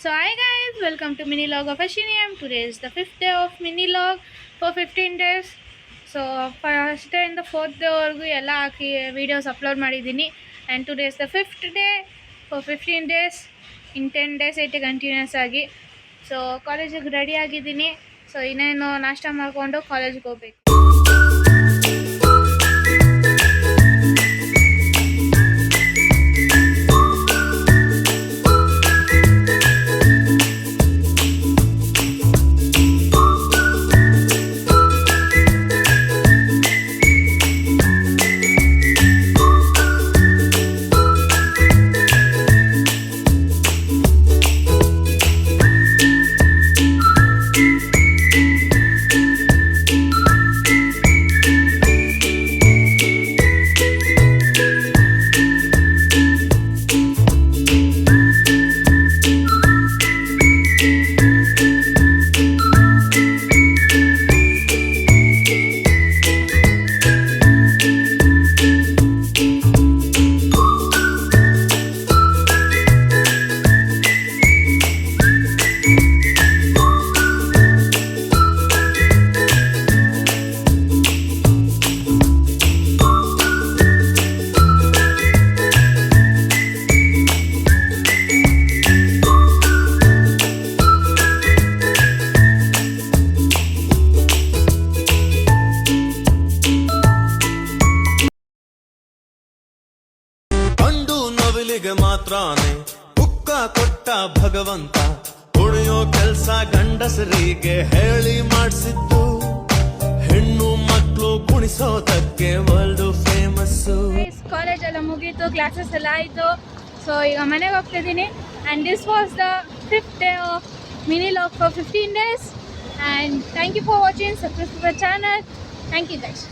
So hi guys, welcome to mini log of Ashiniam. Today is the 5th day of mini log for 15 days. So first day in the 4th day ವರೆಗೂ ಎಲ್ಲ ಹಾಕಿ videos upload ಮಾಡಿದ್ದೀನಿ. And today is the 5th day for 15 days. In 10 days ಐತೆ continuous ಆಗಿ. So ಕಾಲೇಜಿಗೆ ready ಆಗಿದ್ದೀನಿ. So ಇನ್ನೇನು ನಾಷ್ಟ ಮಾಡಿಕೊಂಡು ಕಾಲೇಜಿಗೆ ಹೋಗ್ಬೇಕು. ಮಾತ್ರಾನೆ ಹುಕ್ಕ ಕೊಟ್ಟ ಭಗವಂತ ಉಳಿಯೋ ಕೆಲ್ಸ ಗಂಡಸರಿಗೆ ಹೇಳಿ ಮಾಡಿಸಿದ್ದು ಹೆಣ್ಣು ಮಕ್ಕಳು ಕುಣಿಸೋದಕ್ಕೆ ವರ್ಲ್ಡ್ ಫೇಮಸ್. ಕಾಲೇಜ್ ಎಲ್ಲ ಮುಗೀತು, ಕ್ಲಾಸಸ್ ಎಲ್ಲ ಆಯಿತು. ಸೊ ಈಗ ಮನೆಗೆ ಹೋಗ್ತಿದ್ದೀನಿ. And this was the 5th day of mini log for 15 days. And thank you for watching. Subscribe to the channel. Thank you guys.